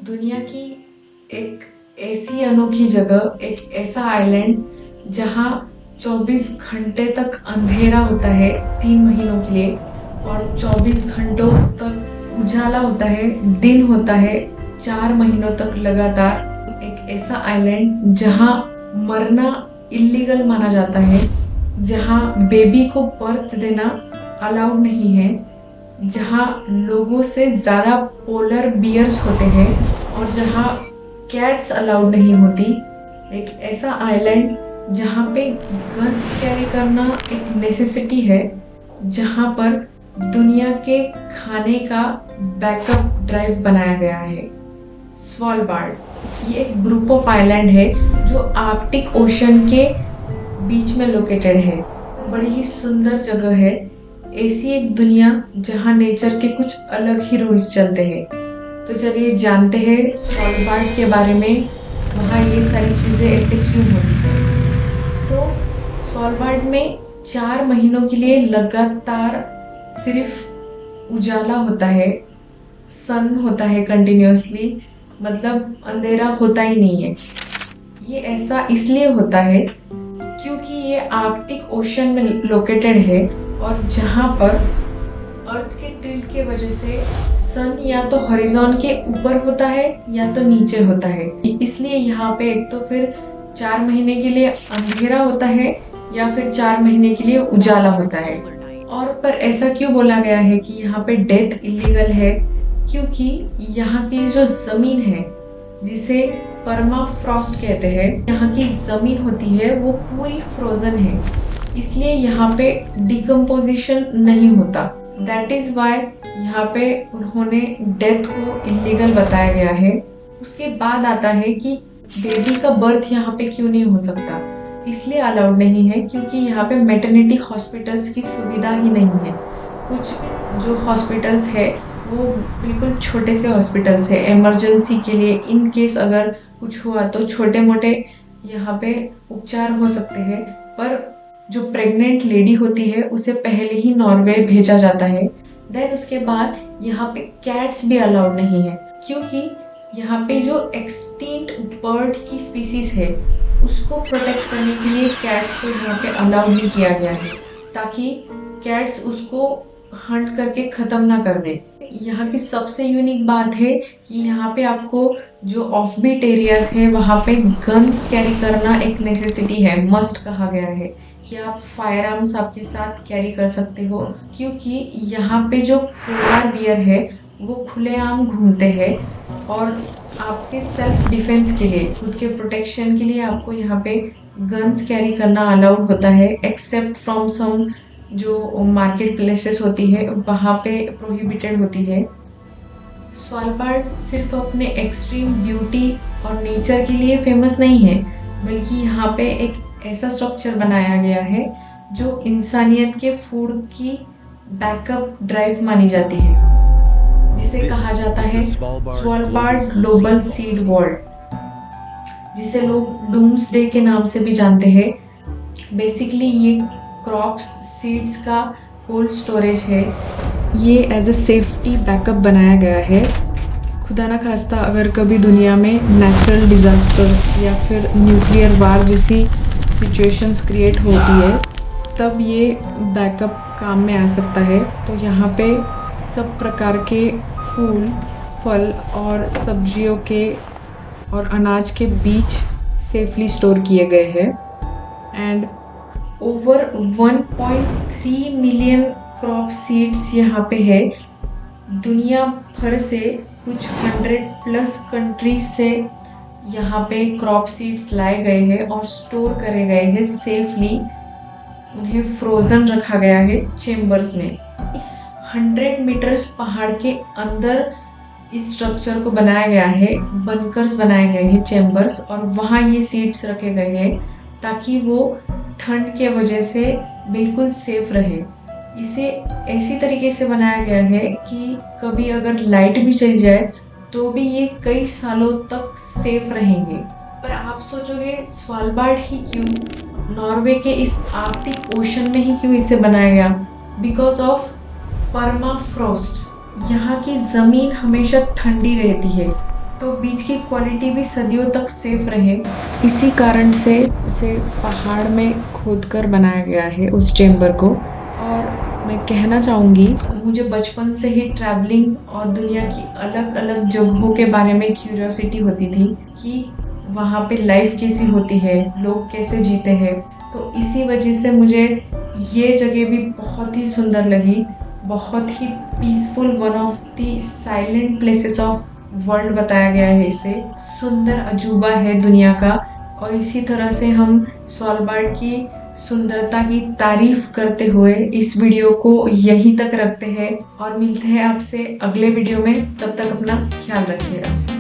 दुनिया की एक ऐसी अनोखी जगह, एक ऐसा आइलैंड जहाँ 24 घंटे तक अंधेरा होता है 3 महीनों के लिए और 24 घंटों तक उजाला होता है, दिन होता है 4 महीनों तक लगातार। एक ऐसा आइलैंड जहाँ मरना इलीगल माना जाता है, जहाँ बेबी को बर्थ देना अलाउड नहीं है, जहाँ लोगों से ज्यादा पोलर बियर्स होते हैं और जहाँ कैट्स अलाउड नहीं होती। एक ऐसा आइलैंड जहाँ पे गन्स कैरी करना एक नेसेसिटी है, जहाँ पर दुनिया के खाने का बैकअप ड्राइव बनाया गया है। स्वालबार्ड ये एक ग्रुप ऑफ आइलैंड है जो आर्कटिक ओशन के बीच में लोकेटेड है। बड़ी ही सुंदर जगह है, ऐसी एक दुनिया जहाँ नेचर के कुछ अलग ही रूल्स चलते हैं। तो चलिए जानते हैं स्वालबार्ड के बारे में, वहाँ ये सारी चीज़ें ऐसे क्यों होती हैं। तो स्वालबार्ड में 4 महीनों के लिए लगातार सिर्फ उजाला होता है, सन होता है कंटिन्यूसली, मतलब अंधेरा होता ही नहीं है। ये ऐसा इसलिए होता है क्योंकि ये आर्कटिक ओशन में लोकेटेड है और जहाँ पर अर्थ के टिल्ट के वजह से सन या तो हॉरिजॉन के ऊपर होता है या तो नीचे होता है। इसलिए यहाँ पे एक तो फिर 4 महीने के लिए अंधेरा होता है या फिर 4 महीने के लिए उजाला होता है। और पर ऐसा क्यों बोला गया है कि यहाँ पे डेथ इलीगल है, क्योंकि यहाँ की जो जमीन है जिसे परमाफ्रॉस्ट कहते हैं, यहाँ की जमीन होती है वो पूरी फ्रोजन है, इसलिए यहाँ पे डिकम्पोजिशन नहीं होता। दैट इज वाई यहाँ पे उन्होंने डेथ को इलीगल बताया गया है। उसके बाद आता है कि बेबी का बर्थ यहाँ पे क्यों नहीं हो सकता, इसलिए अलाउड नहीं है क्योंकि यहाँ पे मैटरनिटी हॉस्पिटल्स की सुविधा ही नहीं है। कुछ जो हॉस्पिटल्स है वो बिल्कुल छोटे से हॉस्पिटल्स है, इमरजेंसी के लिए इन केस अगर कुछ हुआ तो छोटे मोटे यहाँ पे उपचार हो सकते हैं। पर जो प्रेग्नेंट लेडी होती है उसे पहले ही नॉर्वे भेजा जाता है। देन उसके बाद यहाँ पे कैट्स भी अलाउड नहीं है, क्योंकि यहाँ पे जो एक्सटिंक्ट बर्ड की स्पीसीज है उसको प्रोटेक्ट करने के लिए कैट्स को यहाँ पे अलाउड नहीं किया गया है, ताकि कैट्स उसको हंट करके ख़त्म ना कर दे। यहाँ की सबसे यूनिक बात है कि यहाँ पे आपको जो ऑफबीट एरियाज है वहाँ पे गन्स कैरी करना एक नेसेसिटी है, मस्ट कहा गया है कि आप फायर आर्म्स आपके साथ कैरी कर सकते हो, क्योंकि यहाँ पे जो पोलर बियर है वो खुलेआम घूमते हैं और आपके सेल्फ डिफेंस के लिए, खुद के प्रोटेक्शन के लिए आपको यहाँ पे गन्स कैरी करना अलाउड होता है, एक्सेप्ट फ्रॉम सम जो मार्केट प्लेसेस होती है वहाँ पे प्रोहिबिटेड होती है। स्वालबार्ड सिर्फ अपने एक्सट्रीम ब्यूटी और नेचर के लिए फेमस नहीं है, बल्कि यहाँ पे एक ऐसा स्ट्रक्चर बनाया गया है जो इंसानियत के फूड की बैकअप ड्राइव मानी जाती है, जिसे कहा जाता है स्वालबार्ड ग्लोबल सीड वर्ल्ड, जिसे लोग डूम्सडे के नाम से भी जानते हैं। बेसिकली ये क्रॉप्स सीड्स का कोल्ड स्टोरेज है। ये एज अ सेफ्टी बैकअप बनाया गया है। खुदा ना खास्ता अगर कभी दुनिया में नेचुरल डिज़ास्टर या फिर न्यूक्लियर वार जैसी सिचुएशंस क्रिएट होती है, तब ये बैकअप काम में आ सकता है। तो यहाँ पे सब प्रकार के फूल, फल और सब्जियों के और अनाज के बीज सेफली स्टोर किए गए हैं। And over 1.3 million crop seeds यहाँ पे है। दुनिया भर से कुछ 100+ कंट्रीज से यहाँ पे क्रॉप सीड्स लाए गए हैं और स्टोर करे गए हैं सेफली। उन्हें फ्रोजन रखा गया है चेम्बर्स में। 100 मीटर्स पहाड़ के अंदर इस स्ट्रक्चर को बनाया गया है, बंकर्स बनाए गए हैं, चेम्बर्स, और वहाँ ये सीड्स रखे गए हैं ताकि वो ठंड के वजह से बिल्कुल सेफ रहे। इसे ऐसी तरीके से बनाया गया है कि कभी अगर लाइट भी चली जाए तो भी ये कई सालों तक सेफ रहेंगे। पर आप सोचोगे स्वालबार्ड ही क्यों, नॉर्वे के इस आर्कटिक ओशन में ही क्यों इसे बनाया गया? Because of permafrost. यहाँ की ज़मीन हमेशा ठंडी रहती है तो बीज की क्वालिटी भी सदियों तक सेफ रहे, इसी कारण से उसे पहाड़ में खोदकर बनाया गया है उस चेम्बर को। और मैं कहना चाहूँगी, मुझे बचपन से ही ट्रैवलिंग और दुनिया की अलग अलग जगहों के बारे में क्यूरियोसिटी होती थी कि वहाँ पे लाइफ कैसी होती है, लोग कैसे जीते हैं। तो इसी वजह से मुझे ये जगह भी बहुत ही सुंदर लगी, बहुत ही peaceful, one of the silent places of world बताया गया है इसे। सुंदर अजूबा है दुनिया का। और इसी तरह से हम स्वालबार्ड की सुंदरता की तारीफ करते हुए इस वीडियो को यहीं तक रखते हैं और मिलते हैं आपसे अगले वीडियो में। तब तक अपना ख्याल रखिएगा।